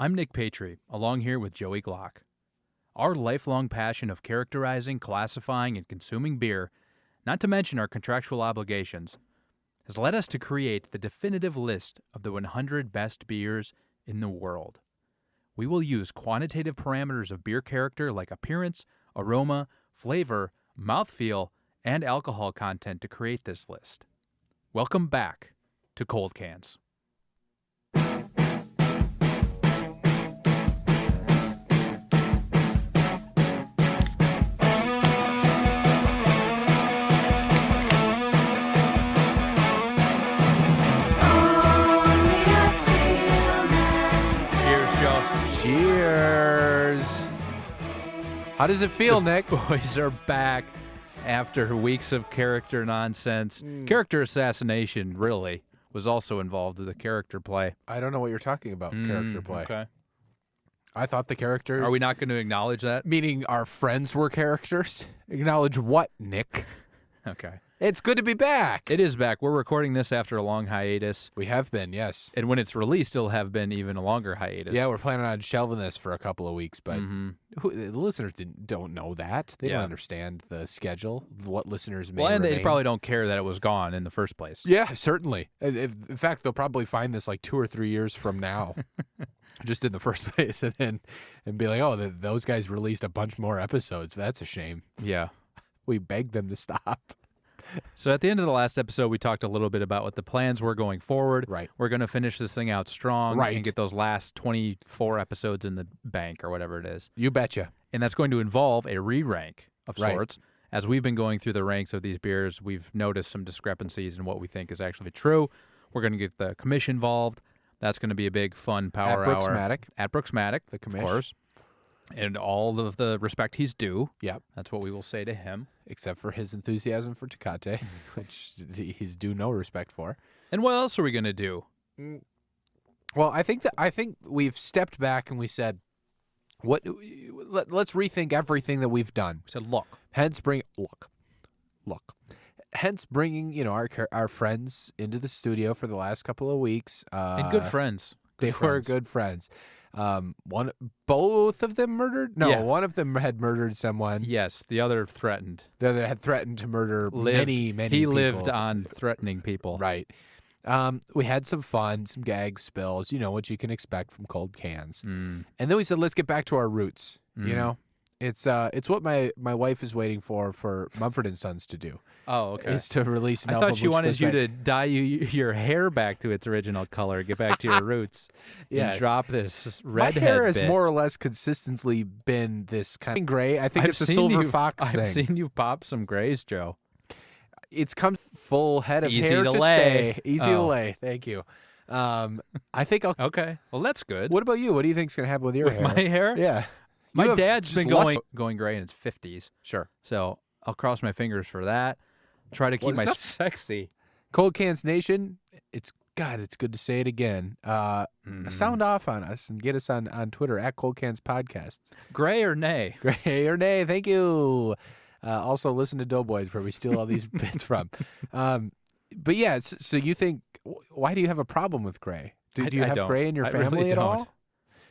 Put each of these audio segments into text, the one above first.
I'm Nick Patry, along here with Joey Glock. Our lifelong passion of characterizing, classifying, and consuming beer, not to mention our contractual obligations, has led us to create the definitive list of the 100 best beers in the world. We will use quantitative parameters of beer character like appearance, aroma, flavor, mouthfeel, and alcohol content to create this list. Welcome back to Cold Cans. Cheers. How does it feel, Nick? Boys are back after weeks of character nonsense. Character assassination, really, was also involved with the character play. I don't know what you're talking about, character play. Okay. I thought the characters... Are we not going to acknowledge that? Meaning our friends were characters? Acknowledge what, Nick? Okay. It's good to be back. It is back. We're recording this after a long hiatus. We have been, yes. And when it's released, it'll have been even a longer hiatus. Yeah, we're planning on shelving this for a couple of weeks, but the listeners don't know that. They don't understand the schedule, what listeners may and they remain. probably don't care that it was gone in the first place. Yeah, certainly. In fact, they'll probably find this like 2 or 3 years from now. Just in the first place, and be like, oh, those guys released a bunch more episodes. That's a shame. Yeah. We begged them to stop. So at the end of the last episode, we talked a little bit about what the plans were going forward. Right. We're going to finish this thing out strong Right. and get those last 24 episodes in the bank or whatever it is. You betcha. And that's going to involve a re-rank of Right. sorts. As we've been going through the ranks of these beers, we've noticed some discrepancies in what we think is actually true. We're going to get the commish involved. That's going to be a big, fun power At hour. Brooksmatic. At Brooksmatic, The commish. of course. And all of the respect he's due. Yep. That's what we will say to him. Except for his enthusiasm for Tecate, which he's due no respect for. And what else are we going to do? Well, I think we've stepped back and we said, let's rethink everything that we've done. We said, look. Hence bringing our friends into the studio for the last couple of weeks. And good friends. They were good friends. Both of them murdered? No, Yeah. one of them had murdered someone. Yes, the other threatened. The other had threatened to murder many He people. lived on threatening people. Right. We had some fun, some gag spills, what you can expect from Cold Cans. And then we said, let's get back to our roots. You know, it's what my wife is waiting for Mumford & Sons to do. Oh, okay. Is to release an I album thought she which wanted goes you back- to dye your hair back to its original color, get back to your roots, Yeah. and drop this My redhead hair has bit. more or less consistently been this kind of gray. I think I've it's a seen silver you- fox thing. I've seen you pop some grays, Joe. It's come full head of Easy hair to to lay. stay. Easy to Oh. lay. Thank you. I think I'll. Okay, well that's good. What about you? What do you think's gonna happen with your With hair? my hair? Yeah. My You have dad's just been lush- going gray in his 50s, Sure. so I'll cross my fingers for that. Try to keep Well, my it's not- sexy. Cold Cans Nation. It's good to say it again. Sound off on us and get us on Twitter at Cold Cans Podcast. Gray or nay? Gray or nay? Thank you. Also, listen to Doughboys, where we steal all these bits from. But yeah, so you think? Why do you have a problem with gray? Do you I have don't. gray in your I family really at don't. all?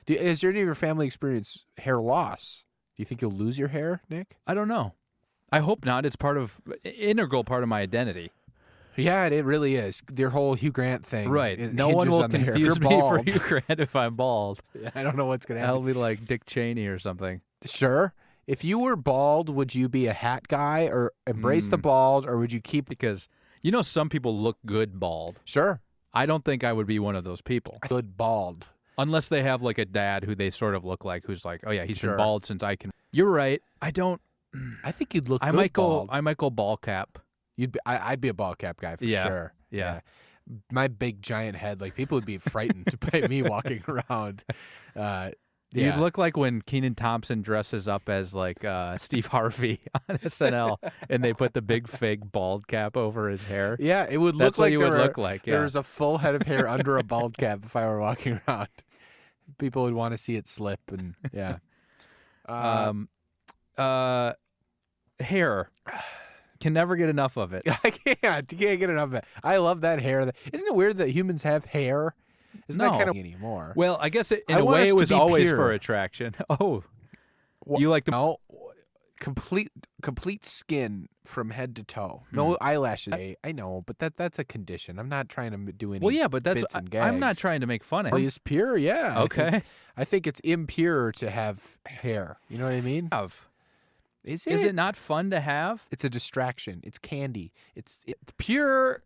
Has any of your family experienced hair loss? Do you think you'll lose your hair, Nick? I don't know. I hope not. It's integral part of my identity. Yeah, it really is. Their whole Hugh Grant thing. Right. It No one hinges will on the hair. If confuse you're me for bald- Hugh Grant if I'm bald. I don't know what's gonna I'll happen. be like Dick Cheney or something. Sure. If you were bald, would you be a hat guy or embrace the bald, or would you keep? Because, some people look good bald. Sure. I don't think I would be one of those people. Good bald. Unless they have like a dad who they sort of look like, who's like, oh yeah, he's Sure. been bald since I can. You're right. I don't. I think you'd look I good might go. bald. I might go ball cap. I'd be a bald cap guy for Yeah. sure. Yeah. My big giant head, like people would be frightened by me walking around. You'd look like when Kenan Thompson dresses up as like Steve Harvey on SNL, and they put the big fake bald cap over his hair. Yeah, it would That's look what like you would look like. Yeah. there was a full head of hair under a bald cap if I were walking around. People would want to see it slip, and yeah. Hair. Can never get enough of it. I can't get enough of it. I love that hair. Isn't it weird that humans have hair? Isn't that No. kind of anymore? Well, I guess in I a want way us it to was be always pure. for attraction. Oh, Wha- you like the no complete skin from head to toe. No eyelashes. I know, but that's a condition. I'm not trying to do any. Well, yeah, but that's bits and gags. I'm not trying to make fun of Well, him. it's pure, yeah. Okay. I think it's impure to have hair. You know what I mean? Is it not fun to have? It's a distraction. It's candy. Pure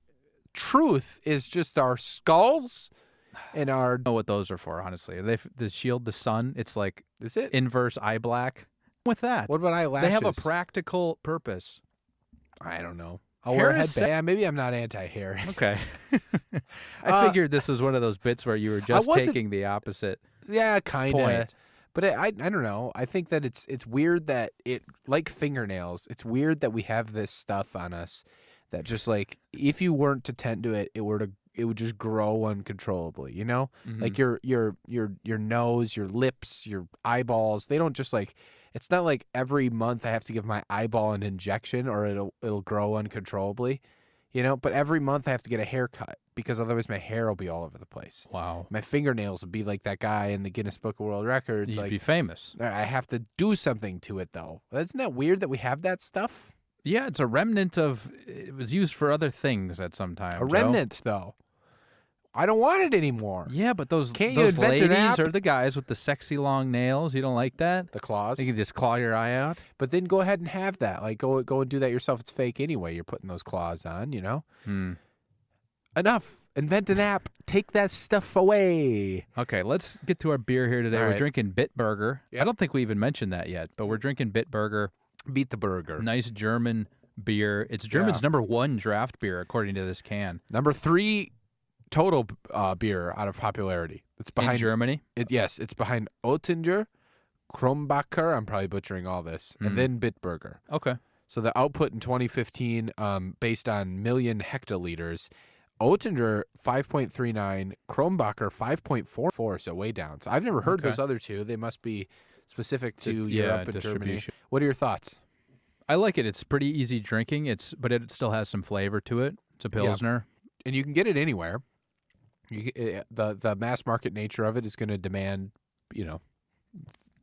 truth is just our skulls and our. I don't know what those are for, honestly. Are they to shield the sun? It's like Is it? inverse eye black. With that, What about eyelashes? they have a practical purpose. I don't know. I'll wear a Hair is headband. Yeah, maybe I'm not anti-hair. Okay. I figured this was one of those bits where you were just wasn't- taking the opposite Yeah, kind of. point. But I don't know. I think that it's weird that like fingernails. It's weird that we have this stuff on us that just like if you weren't to tend to it, it would just grow uncontrollably. You know, like your nose, your lips, your eyeballs. They don't just like. It's not like every month I have to give my eyeball an injection or it'll grow uncontrollably. You know, but every month I have to get a haircut because otherwise my hair will be all over the place. Wow. My fingernails will be like that guy in the Guinness Book of World Records. You'd Like be famous. I have to do something to it, though. Isn't that weird that we have that stuff? Yeah, it's a remnant of. It was used for other things at some time. A Joe. remnant, though. I don't want it anymore. Yeah, but those Can't you those invent an ladies app? or the guys with the sexy long nails. You don't like that? The claws. You can just claw your eye out. But then go ahead and have that. Like, go and do that yourself. It's fake anyway. You're putting those claws on, you know? Enough. Invent an app. Take that stuff away. Okay, let's get to our beer here today. All We're right. drinking Bitburger. Yep. I don't think we even mentioned that yet, but we're drinking Bitburger. Beat the burger. Nice German beer. It's German's Yeah. #1 draft beer, according to this can. Number 3 total beer out of popularity. It's behind In Germany? Yes, it's behind Oettinger, Krombacher. I'm probably butchering all this, and then Bitburger. Okay. So the output in 2015, based on million hectoliters, Oettinger 5.39, Krombacher 5.44, so way down. So I've never heard Okay. those other two. They must be specific to Yeah, Europe and Germany. distribution. What are your thoughts? I like it. It's pretty easy drinking. But it still has some flavor to it. It's a Pilsner. And you can get it anywhere. The mass market nature of it is going to demand,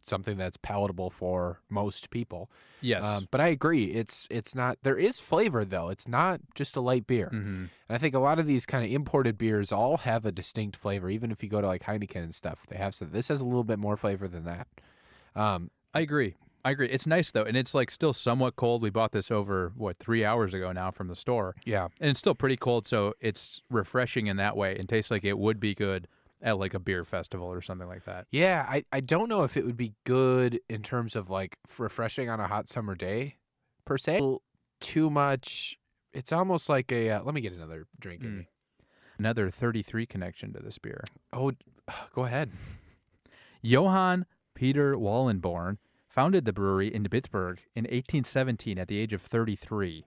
something that's palatable for most people. Yes. But I agree. It's not. There is flavor though. It's not just a light beer. And I think a lot of these kind of imported beers all have a distinct flavor. Even if you go to like Heineken and stuff, they have some. This has a little bit more flavor than that. I agree. It's nice though, and it's like still somewhat cold. We bought this over 3 hours ago now from the store. Yeah. And it's still pretty cold, so it's refreshing in that way and tastes like it would be good at like a beer festival or something like that. Yeah. I don't know if it would be good in terms of like refreshing on a hot summer day, per se. Too much. It's almost like a. Let me get another drink in me. Another 33 connection to this beer. Oh, go ahead. Johann Peter Wallenborn founded the brewery in Bitburg in 1817 at the age of 33.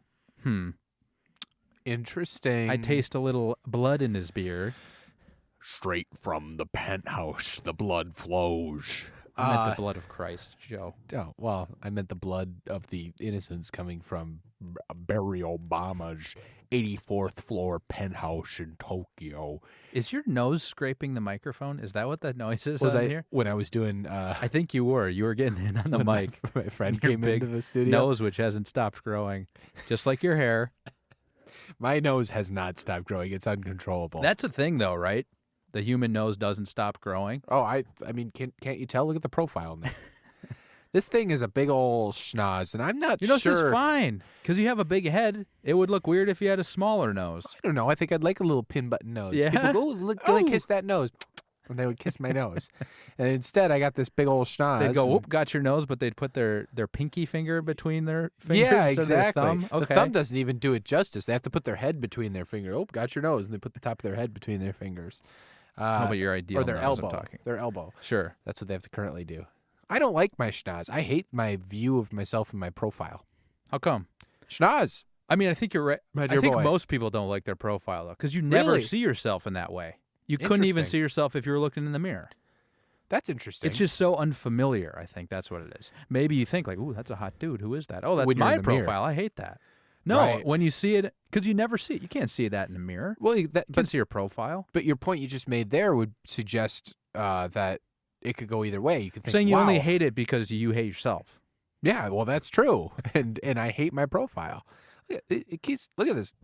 Interesting. I taste a little blood in his beer. Straight from the penthouse, the blood flows. I meant the blood of Christ, Joe. Oh, well, I meant the blood of the innocents coming from Barry Obama's 84th floor penthouse in Tokyo. Is your nose scraping the microphone? Is that what that noise is Was out I here? when I was doing? I think you were. You were getting in on the when mic. My friend Your came big into the studio. Nose, which hasn't stopped growing, just like your hair. My nose has not stopped growing. It's uncontrollable. That's a thing, though, right? The human nose doesn't stop growing. Oh, I mean, can't you tell? Look at the profile now. This thing is a big old schnoz, and I'm not Your nose sure. is fine because you have a big head. It would look weird if you had a smaller nose. I don't know. I think I'd like a little pin button nose. Yeah? People go, look, Oh. kiss that nose. And they would kiss my nose. And instead, I got this big old schnoz. They'd go, and- whoop, got your nose, but they'd put their pinky finger between their fingers. Yeah, or their exactly. thumb. Okay. The thumb doesn't even do it justice. They have to put their head between their fingers. Oh, got your nose. And they put the top of their head between their fingers. How about your ideal or their nose, I'm elbow. talking. Their elbow. Sure. That's what they have to currently do. I don't like my schnoz. I hate my view of myself in my profile. How come? Schnoz. I mean, I think you're right. My I dear think boy. most people don't like their profile, though, because you never Really? see yourself in that way. You couldn't even Interesting. see yourself if you were looking in the mirror. That's interesting. It's just so unfamiliar, I think that's what it is. Maybe you think, like, ooh, that's a hot dude. Who is that? Oh, that's When you're my in the mirror. profile. I hate that. No, right? when you see it, because you never see it. You can't see that in the mirror. Well, You can see your profile. but your point you just made there would suggest that it could go either way. You could think, Saying you wow, only hate it because you hate yourself. yeah, well, that's true, and I hate my profile. It keeps. Look at this.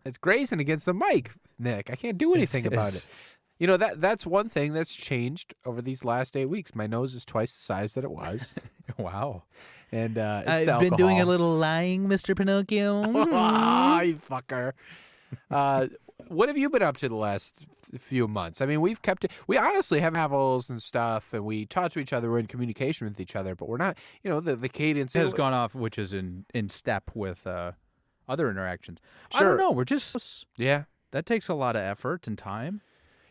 It's grazing against the mic, Nick. I can't do anything about it. You know, that's one thing that's changed over these last 8 weeks. My nose is twice the size that it was. Wow. And it's I've the been doing a alcohol. little lying, Mr. Pinocchio. Ah, you fucker. What have you been up to the last few months? I mean, we honestly have travels and stuff, and we talk to each other. We're in communication with each other, but we're not, the cadence It has gone off, which is in step with other interactions. I Sure. don't know. We're just, Yeah. that takes a lot of effort and time.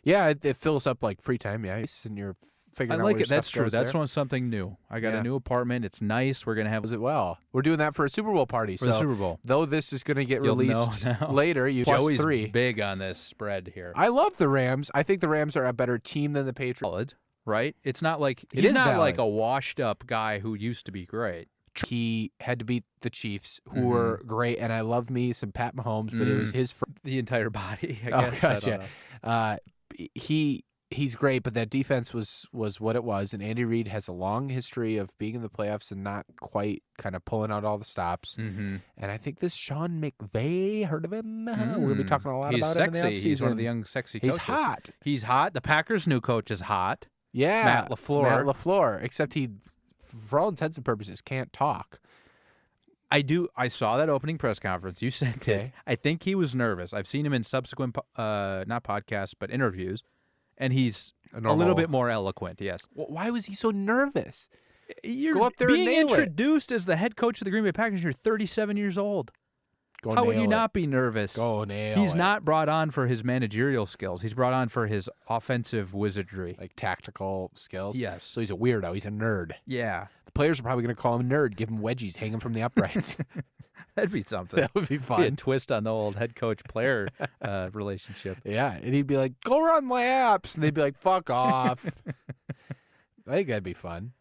Yeah, it fills up like free time, yeah. And you're figuring I out like where it. That's stuff true. goes That's there. something new. I got Yeah. a new apartment. It's nice. We're going to have Does it well. We're doing that for a Super Bowl party. for So the Super Bowl. though this is going to get You'll released know now. later, you plus Joey's 3. big on this spread here. I love the Rams. I think the Rams are a better team than the Patriots. Valid, right? It's not like It he's is not like valid. a washed up guy who used to be great. He had to beat the Chiefs, who were great, and I love me some Pat Mahomes, but it was his first. The entire body, I Oh, guess. gotcha. I don't know. He's great, but that defense was what it was. And Andy Reid has a long history of being in the playoffs and not quite kind of pulling out all the stops. Mm-hmm. And I think this Sean McVay, heard of him? We'll be talking a lot He's about sexy. him in the offseason. He's one of the young sexy He's coaches. hot. He's hot. The Packers' new coach is hot. Yeah. Matt LaFleur. Matt LaFleur, except he, for all intents and purposes, can't talk. I saw that opening press conference. You sent it. Okay. I think he was nervous. I've seen him in subsequent, not podcasts, but interviews, and he's a little bit more eloquent. Yes. Why was he so nervous? You're Go up there and being nail it. introduced as the head coach of the Green Bay Packers. You're 37 years old. Go How would you nail it. not be nervous? Go nail He's it. not brought on for his managerial skills. He's brought on for his offensive wizardry. Like tactical skills. Yes. So he's a weirdo. He's a nerd. Yeah. The players are probably going to call him a nerd, give him wedgies, hang him from the uprights. That'd be something. That would be Be a fun. twist on the old head coach player relationship. Yeah, and he'd be like, "Go run laps," and they'd be like, "Fuck off." I think that'd be fun.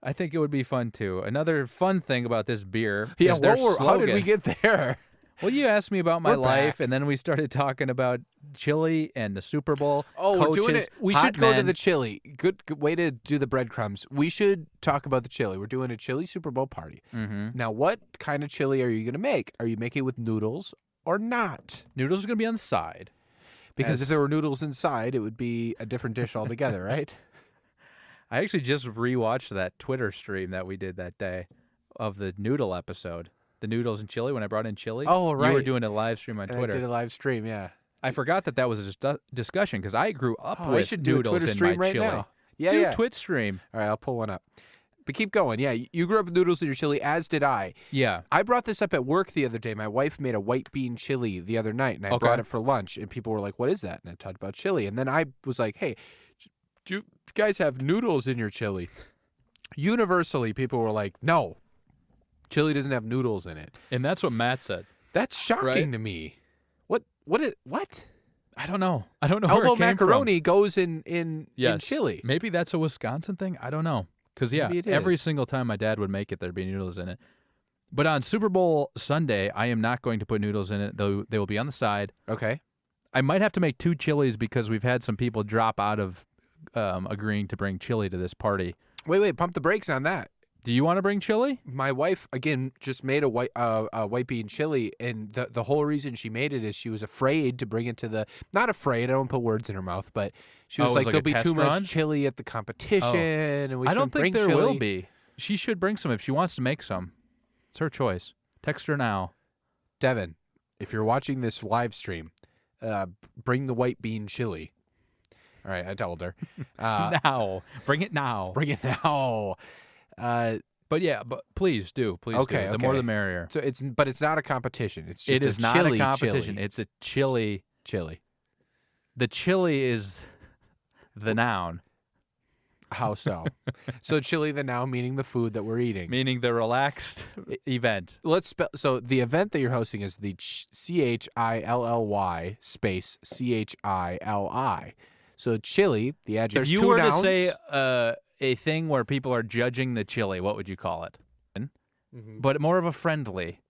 I think it would be fun too. Another fun thing about this beer Yeah, is their how did we slogan. get there? Well, you asked me about my We're life, back. and then we started talking about chili and the Super Bowl. Oh, we're doing coaches, it. We hot should go to men. the chili. Good way to do the breadcrumbs. We should talk about the chili. We're doing a chili Super Bowl party. Mm-hmm. Now, what kind of chili are you going to make? Are you making it with noodles or not? Noodles are going to be on the side. Because As- if there were noodles inside, it would be a different dish altogether, right? I actually just rewatched that Twitter stream that we did that day of the noodle episode. The noodles and chili, when I brought in chili. Oh, You were right. doing a live stream on And I Twitter. did a live stream, yeah. I forgot that was a discussion because I grew up Oh, with I should do a noodles Twitter in stream my right chili. now. Yeah, do yeah. Twitch stream. All right, I'll pull one up. But keep going. Yeah, you grew up with noodles in your chili, as did I. Yeah. I brought this up at work the other day. My wife made a white bean chili the other night, and I Okay. brought it for lunch. And people were like, "What is that?" And I talked about chili. And then I was like, "Hey, do you guys have noodles in your chili?" Universally, people were like, "No, chili doesn't have noodles in it." And that's what Matt said. That's shocking Right. to me. What? I don't know. I don't know where Elbow it came macaroni goes in Yes. chili. Maybe that's a Wisconsin thing. I don't know. Because, yeah, Maybe it every is. single time my dad would make it, there'd be noodles in it. But on Super Bowl Sunday, I am not going to put noodles in it, though they will be on the side. Okay. I might have to make 2 chilies because we've had some people drop out of agreeing to bring chili to this party. Wait, pump the brakes on that. Do you want to bring chili? My wife again just made a white bean chili, and the whole reason she made it is she was afraid to bring it to the not afraid. I don't put words in her mouth, but she was Oh, it like, was like "There'll a be test too run? much chili at the competition, and we I shouldn't don't think bring there chili." will be. She should bring some if she wants to make some. It's her choice. Text her now. Devin, if you're watching this live stream, bring the white bean chili. All right, I told her. Now. Bring it now. Bring it now. But yeah, but please do. Please Okay, do. The more okay. the merrier. So but it's not a competition. It's just It is a not chili a competition. chili. It's a chili. Chili. The chili is the noun, How so? So chili the now meaning the food that we're eating. meaning the relaxed event. Let's spell. So the event that you're hosting is the CHILLY space CHILI. So chili, the adjective. If you were to say a thing where people are judging the chili, what would you call it? Mhm. But more of a friendly.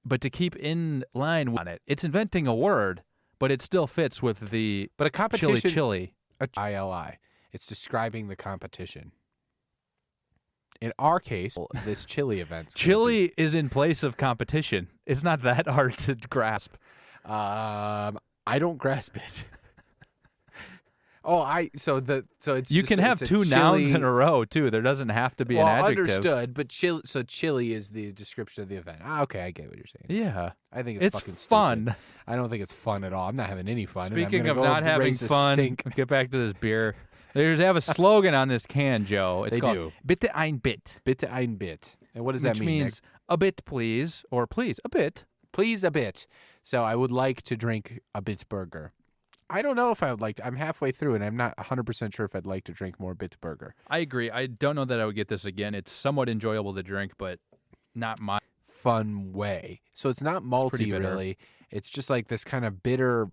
but to keep in line on it, it's inventing a word, but it still fits with the But a competition, chili. ILI. It's describing the competition. In our case, this chili event's gonna Chili is in place of competition. It's not that hard to grasp. I don't grasp it. So it's You just can have it's a two nouns chili- in a row too. There doesn't have to be well, an adjective. understood, but chili is the description of the event. Okay, I get what you're saying. Yeah, I think it's fucking fun. stupid. I don't think it's fun at all. I'm not having any fun. and I'm Speaking gonna of go not having raise a fun, stink. get back to this beer. They have a slogan on this can, Joe. It's They called do. "Bitte ein Bit," Bitte ein Bit. And what does that which mean? means a bit, please, or please a bit. Nick? Please a bit. So I would like to drink a Bitburger. I don't know if I would like to. I'm halfway through, and I'm not 100% sure if I'd like to drink more Bitburger. I agree. I don't know that I would get this again. It's somewhat enjoyable to drink, but not my. Fun way. So it's not pretty malty, bitter. really. It's just like this kind of bitter.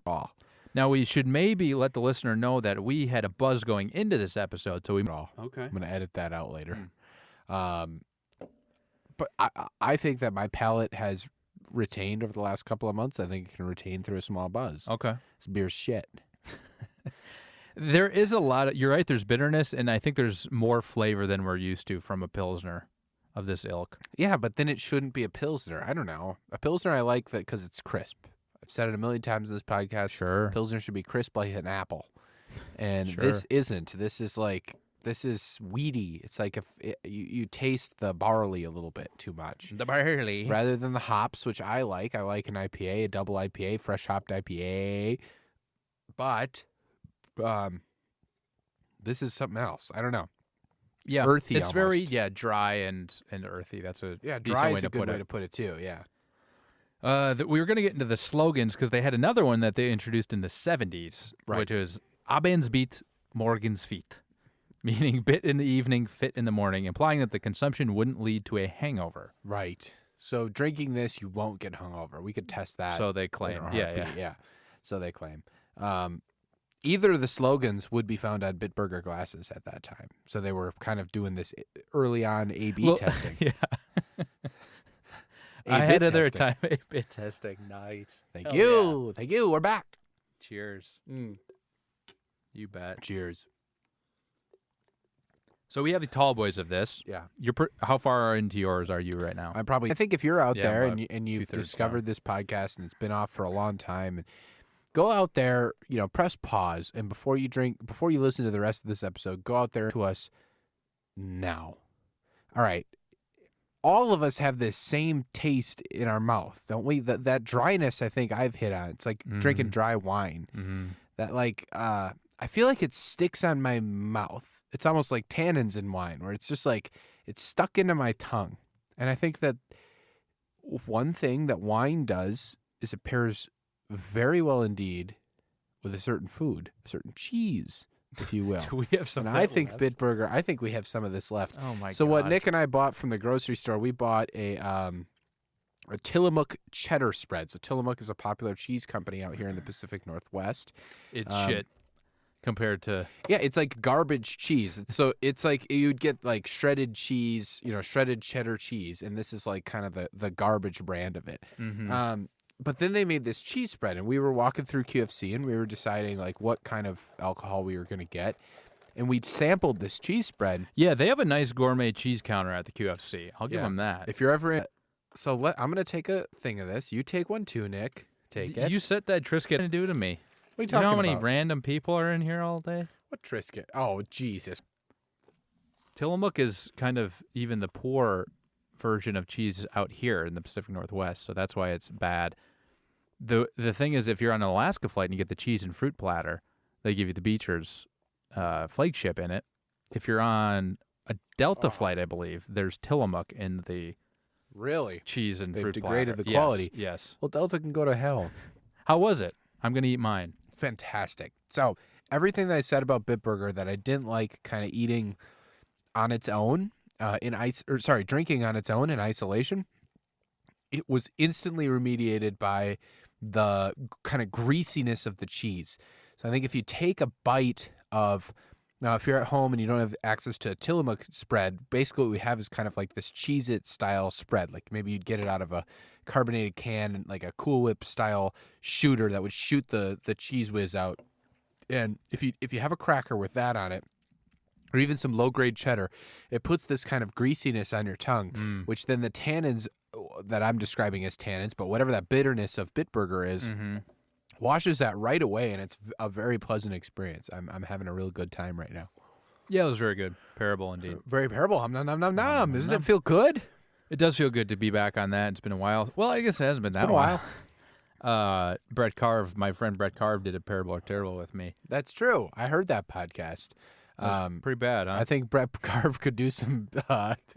Now we should maybe let the listener know that we had a buzz going into this episode, so we. Okay. I'm going to edit that out later. But I think that my palate has retained over the last couple of months. I think it can retain through a small buzz. Okay. This beer's shit. There is a lot of. You're right. There's bitterness, and I think there's more flavor than we're used to from a pilsner of this ilk. Yeah, but then it shouldn't be a Pilsner. I don't know. A Pilsner, I like that because it's crisp. I've said it a million times in this podcast. Sure. Pilsner should be crisp like an apple. And Sure. this isn't. This is weedy. It's like if you taste the barley a little bit too much. The barley. Rather than the hops, which I like. I like an IPA, a double IPA, fresh hopped IPA. But this is something else. I don't know. Yeah, Earthy It's very almost. dry and earthy. That's a Yeah, decent dry way is to a good put way it. to put it too. Yeah. We were going to get into the slogans because they had another one that they introduced in the 70s, Right. which was Abends Beat, Morgens Feet, meaning bit in the evening, fit in the morning, implying that the consumption wouldn't lead to a hangover. Right. So drinking this, you won't get hungover. We could test that. So they in claim. a Yeah, heartbeat, yeah. So they claim. Either of the slogans would be found on Bitburger glasses at that time. So they were kind of doing this early on A/B testing. Yeah. A-bit Ahead of their testing. time. A-bit testing. Nice. Thank Hell you. Thank you. We're back. Cheers. You bet. Cheers. So we have the tall boys of this. Yeah. How far into yours are you right now? I think if you're out Yeah, there about and you've two-thirds discovered this podcast and it's been off for a long time, and go out there, press pause, and before you listen to the rest of this episode, go out there to us now. All right. All of us have this same taste in our mouth, don't we? That dryness, I think I've hit on. It's like drinking dry wine. Mm-hmm. That I feel like it sticks on my mouth. It's almost like tannins in wine, where it's just like it's stuck into my tongue. And I think that one thing that wine does is it pairs very well indeed with a certain food, a certain cheese, if you will. Do we have some? And I think Bitburger, I think we have some of this left. Oh my So god. what Nick and I bought from the grocery store, we bought a Tillamook cheddar spread. So Tillamook is a popular cheese company out here in the Pacific Northwest. It's shit compared to. Yeah, it's like garbage cheese. It's like you'd get like shredded cheese, shredded cheddar cheese, and this is like kind of the garbage brand of it. Mm-hmm. But then they made this cheese spread, and we were walking through QFC, and we were deciding like what kind of alcohol we were going to get, and we sampled this cheese spread. Yeah, they have a nice gourmet cheese counter at the QFC. I'll give Yeah. them that. If you're ever in, I'm going to take a thing of this. You take one too, Nick. Take it. You set that Triscuit to do to me. What are you You talking know how many about? random people are in here all day? What Triscuit? Oh, Jesus. Tillamook is kind of even the poor version of cheese out here in the Pacific Northwest, so that's why it's bad. The thing is, if you're on an Alaska flight and you get the cheese and fruit platter, they give you the Beecher's flagship in it. If you're on a Delta flight, I believe, there's Tillamook in the Really? cheese and They've fruit degraded platter. the quality. Yes. Well, Delta can go to hell. How was it? I'm going to eat mine. Fantastic. So everything that I said about Bitburger that I didn't like kind of eating on its own drinking on its own in isolation, it was instantly remediated by the kind of greasiness of the cheese. So I think if you take a bite of, now if you're at home and you don't have access to a Tillamook spread, basically what we have is kind of like this Cheez-It style spread. Like maybe you'd get it out of a carbonated can, like a Cool Whip style shooter that would shoot the Cheese Whiz out. And if you have a cracker with that on it, or even some low-grade cheddar, it puts this kind of greasiness on your tongue, which then the tannins that I'm describing as tannins, but whatever that bitterness of Bitburger is, washes that right away, and it's a very pleasant experience. I'm having a real good time right now. Yeah, it was very good. Parable indeed. Very parable. Nom, nom, nom, nom. Doesn't it feel good? It does feel good to be back on that. It's been a while. Well, I guess it hasn't been that been a while. Brett Carve, my friend Brett Carve, did a Parable or Terrible with me. That's true. I heard that podcast. It was pretty bad, huh? I think Brett Carve could do some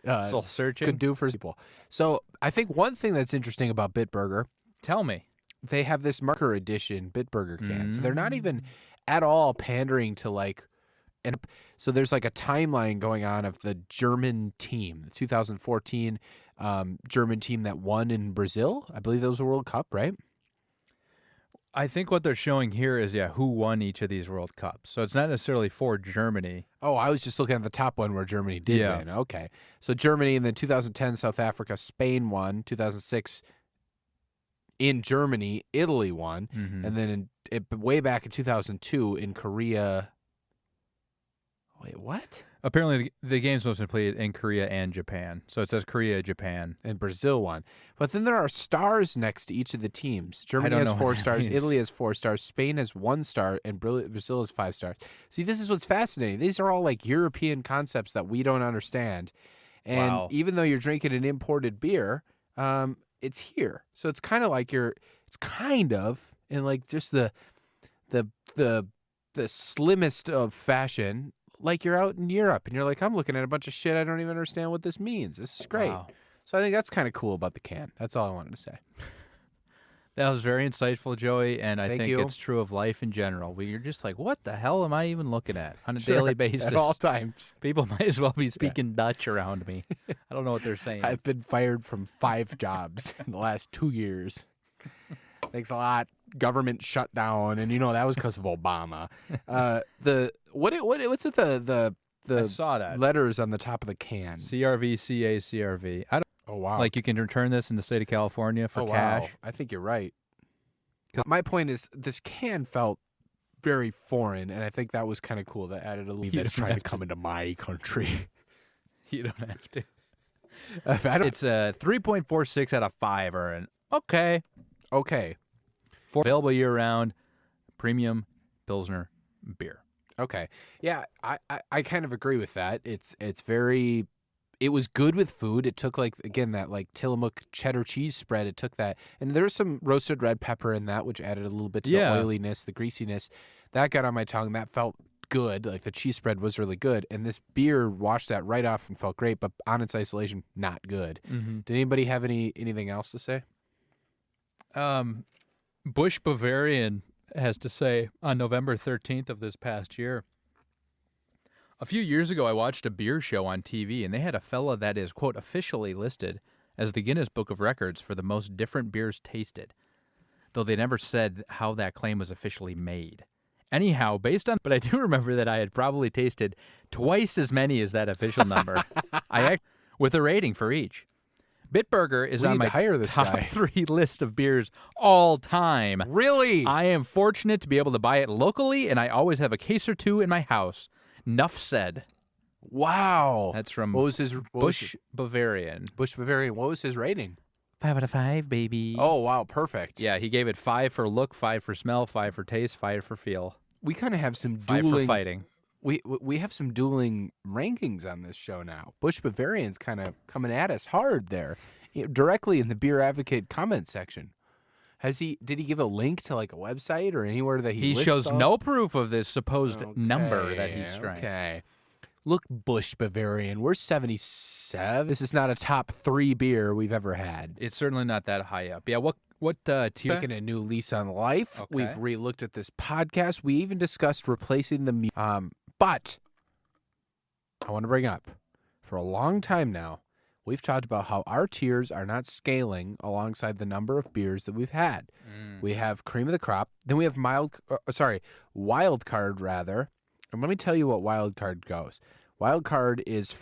Soul searching. could do for people. So I think one thing that's interesting about Bitburger, Tell me. they have this marker edition Bitburger can. So they're not even at all pandering to like, and so there's like a timeline going on of the German team, the 2014 German team that won in Brazil. I believe that was the World Cup, right? I think what they're showing here is, who won each of these World Cups. So it's not necessarily for Germany. Oh, I was just looking at the top one where Germany did win. Okay. So Germany, and then 2010, South Africa, Spain won. 2006, in Germany, Italy won. And then way back in 2002, in Korea. Wait, what? Apparently, the game's supposed to be played in Korea and Japan. So it says Korea, Japan. And Brazil won. But then there are stars next to each of the teams. Germany don't has know what 4 that stars, means. Italy has 4 stars, Spain has 1 star, and Brazil has 5 stars. See, this is what's fascinating. These are all like European concepts that we don't understand. And Wow. even though you're drinking an imported beer, it's here. So it's kind of like it's kind of in like just the slimmest of fashion, like you're out in Europe and you're like, I'm looking at a bunch of shit. I don't even understand what this means. This is great. Wow. So I think that's kind of cool about the can. That's all I wanted to say. That was very insightful, Joey, and I Thank think you. it's true of life in general. You're just like, what the hell am I even looking at on a daily basis? At all times. People might as well be speaking Dutch around me. I don't know what they're saying. I've been fired from 5 jobs in the last 2 years. Thanks a lot. Government shutdown, and that was because of Obama. What's with the I saw that. letters on the top of the can? CRV, CA, CRV. I don't Oh wow! like you can return this in the state of California for Wow. cash. I think you're right. My point is, this can felt very foreign, and I think that was kind of cool. That added a little You bit of don't trying to have come into my country. You don't have to. If I don't, It's a 3.46 out of 5, or an okay. okay. Available year-round, premium Pilsner beer. Okay. Yeah, I kind of agree with that. It's very. It was good with food. It took that Tillamook cheddar cheese spread. It took that, and there was some roasted red pepper in that, which added a little bit to the oiliness, the greasiness. That got on my tongue. That felt good. Like the cheese spread was really good, and this beer washed that right off and felt great. But on its isolation, not good. Did anybody have anything else to say? Bush Bavarian has to say on November 13th of this past year, a few years ago I watched a beer show on TV, and they had a fella that is, quote, officially listed as the Guinness Book of Records for the most different beers tasted, though they never said how that claim was officially made. Anyhow, but I do remember that I had probably tasted twice as many as that official number. With a rating for each. Bitburger is We on need my to hire this top guy. 3 list of beers all time. Really? I am fortunate to be able to buy it locally, and I always have a case or 2 in my house. Nuff said. Wow. That's from What was his Bush Bavarian. Bush Bavarian? What was his rating? 5 out of 5, baby. Oh wow, perfect. Yeah, he gave it 5 for look, 5 for smell, 5 for taste, 5 for feel, We kind of have some 5 dueling. for fighting. We have some dueling rankings on this show now. Bush Bavarian's kind of coming at us hard there, directly in the Beer Advocate comment section. Did he give a link to like a website or anywhere that He lists shows all- no proof of this supposed number that he's trying. Okay. Look, Bush Bavarian, we're 77. This is not a top 3 beer we've ever had. It's certainly not that high up. Yeah, what tier? Taking a new lease on life. Okay. We've re-looked at this podcast. We even discussed replacing the but I want to bring up, for a long time now, we've talked about how our tiers are not scaling alongside the number of beers that we've had. We have cream of the crop, then we have wild card rather. And let me tell you what wild card goes. Wild card is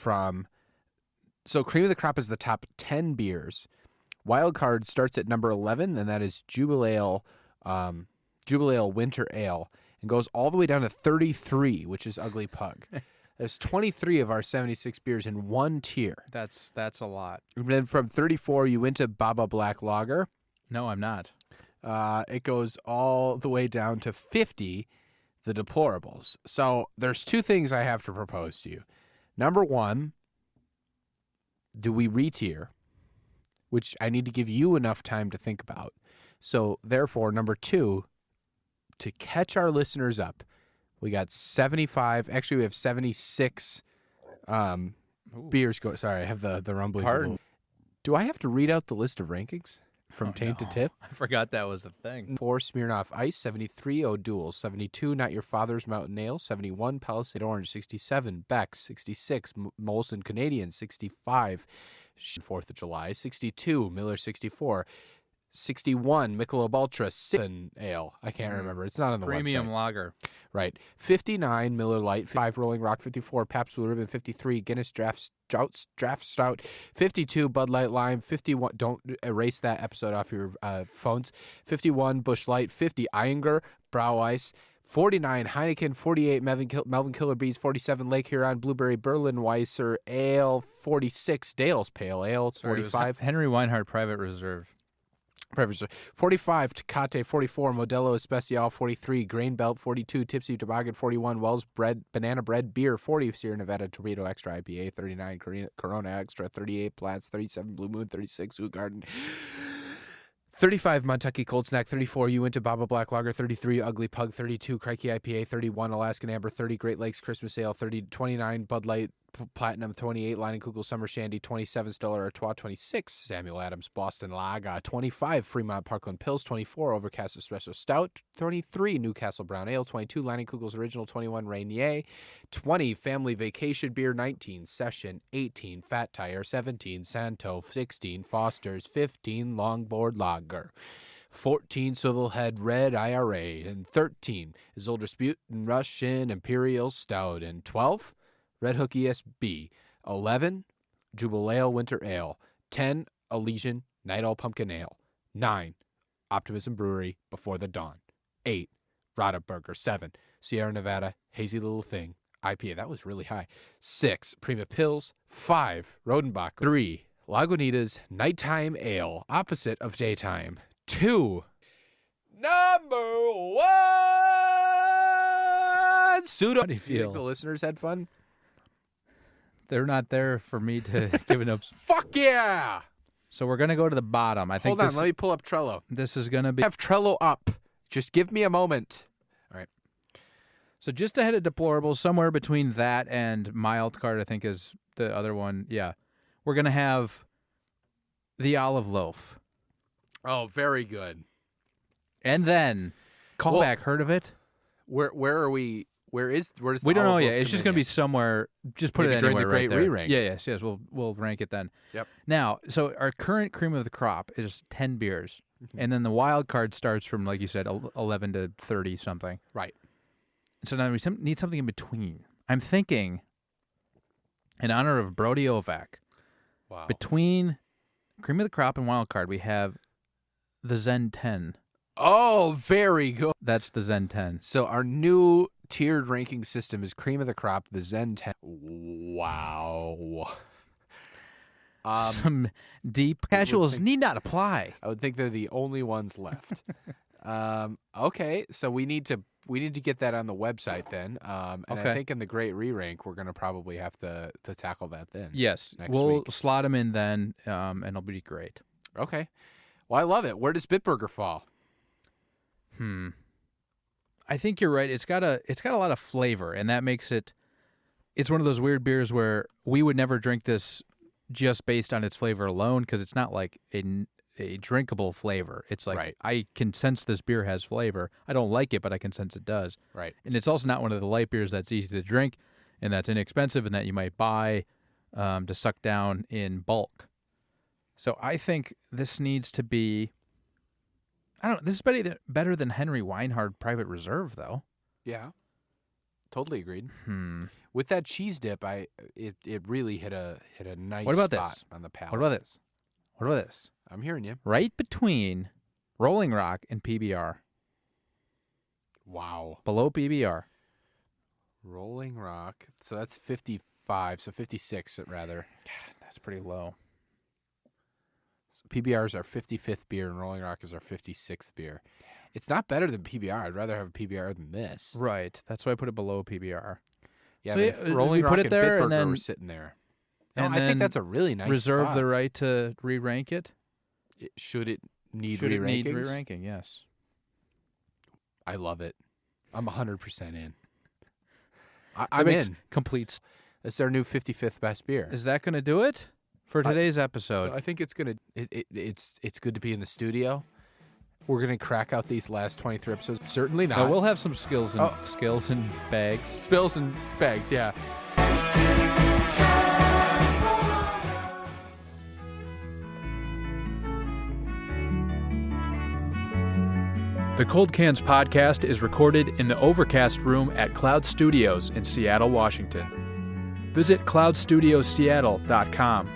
so cream of the crop is the top 10 beers. Wild card starts at number 11, and that is Jubilee Winter Ale, and goes all the way down to 33, which is Ugly Pug. There's 23 of our 76 beers in one tier. That's a lot. And then from 34, you went to Baba Black Lager. No, I'm not. It goes all the way down to 50, the Deplorables. So there's two things I have to propose to you. Number one, do we re-tier? Which I need to give you enough time to think about. So therefore, number two, to catch our listeners up, we got 75. Actually, we have 76 beers. Sorry, I have the rumblings. Pardon. Do I have to read out the list of rankings from taint to tip? I forgot that was a thing. 4 Smirnoff Ice, 73 O'Doul's, 72 Not Your Father's Mountain Ale, 71 Palisade Orange, 67 Beck's, 66 Molson Canadian, 65 4th of July, 62 Miller 64, 61 Michelob Ultra 7 Ale. I can't remember. It's not on the Premium website. lager. Right. 59 Miller Lite, 5 Rolling Rock, 54 Pabst Blue Ribbon, 53 Guinness Draft Stout, 52 Bud Light Lime, 51. Don't erase that episode off your phones. 51 Busch Light, 50 Eyinger Brow Ice, 49 Heineken, 48 Melvin Killer Bees, 47 Lake Huron Blueberry Berlin Weisser Ale, 46 Dale's Pale Ale, 45 Henry Weinhardt Private Reserve. 45 Tecate, 44 Modelo Especial, 43 Grain Belt, 42 Tipsy Toboggan, 41 Wells Banana Bread Beer, 40 Sierra Nevada Torpedo Extra IPA, 39 Corona Extra, 38 Platts, 37 Blue Moon, 36 Zoo Garden, 35 Montucky Cold Snack, 34 You Went to Baba Black Lager, 33 Ugly Pug, 32 Crikey IPA, 31 Alaskan Amber, 30 Great Lakes Christmas Ale, 29 Bud Light Platinum, 28 Leinenkugel Summer Shandy, 27 Stellar Artois, 26 Samuel Adams Boston Lager, 25 Fremont Parkland Pills, 24 Overcast Espresso Stout, 23 Newcastle Brown Ale, 22 Leinenkugel's Original, 21 Rainier, 20 Family Vacation Beer, 19 Session, 18 Fat Tire, 17 Santo, 16 Foster's, 15 Longboard Lager, 14 Swivelhead Red IRA, and 13 is Old Rasputin Russian Imperial Stout, and 12 Red Hook ESB, 11 Jubilee Winter Ale, 10 Elysian Night Owl Pumpkin Ale, 9 Optimism Brewery Before the Dawn, 8 Bitburger, 7 Sierra Nevada Hazy Little Thing IPA, that was really high, 6 Prima Pills, 5 Rodenbach, 3 Lagunitas Nighttime Ale, opposite of daytime, 2 number 1 Pseudo. How do you feel? Think the listeners had fun? They're not there for me to give it up. Fuck yeah! So we're going to go to the bottom. I think Hold on, let me pull up Trello. this is going to be... I have Trello up. Just give me a moment. All right. So just ahead of Deplorables, somewhere between that and Mild Card, I think is the other one. Yeah. We're going to have the Olive Loaf. Oh, very good. And then, callback, heard of it? Where are we? Where's We don't know Olive yet. Loaf It's just come going to in be somewhere. Just put Maybe it during anywhere the right great there. re-rank. Yes. We'll rank it then. Yep. Now, so our current cream of the crop is 10 beers. Mm-hmm. And then the wild card starts from, like you said, 11 to 30 something. Right. So now we need something in between. I'm thinking, in honor of Brody Ovak, Wow. between cream of the crop and wild card, we have the Zen 10. Oh, very good. That's the Zen 10. So our new tiered ranking system is cream of the crop, the Zen 10. Wow. Some deep casuals need not apply. I would think they're the only ones left. Okay, so we need to get that on the website then. And Okay. I think in the great re-rank, we're going to probably have to tackle that then. Yes, Next we'll week. slot them in then, and it'll be great. Okay. Well, I love it. Where does Bitburger fall? I think you're right. It's got a lot of flavor, and that makes it. It's one of those weird beers where we would never drink this just based on its flavor alone, because it's not like a drinkable flavor. It's like, Right. I can sense this beer has flavor. I don't like it, but I can sense it does. Right. And it's also not one of the light beers that's easy to drink and that's inexpensive and that you might buy to suck down in bulk. So I think this needs to be, I don't know, this is better than Henry Weinhardt Private Reserve, though. Yeah. Totally agreed. With that cheese dip, it really hit a nice What about spot this? on the palate. What about this? I'm hearing you. Right between Rolling Rock and PBR. Wow. Below PBR. Rolling Rock. So that's 55. So 56 rather. God, that's pretty low. So PBR is our 55th beer, and Rolling Rock is our 56th beer. It's not better than PBR. I'd rather have a PBR than this. Right. That's why I put it below PBR. Yeah, So if we Rolling put Rock it and there, Bitburger and then- were sitting there. No, and I think then that's a really nice Reserve spot. the right to re-rank it. Should it need Should it re-rankings? need re-ranking? Yes. I love it. I'm 100% in. That I'm makes in. complete. It's our new 55th best beer. Is that going to do it for today's episode? I think it's gonna. It's good to be in the studio. We're gonna crack out these last 23 episodes. Certainly not. No, we'll have some skills and bags. Spills and bags. Yeah. The Cold Cans podcast is recorded in the Overcast Room at Cloud Studios in Seattle, Washington. Visit cloudstudiosseattle.com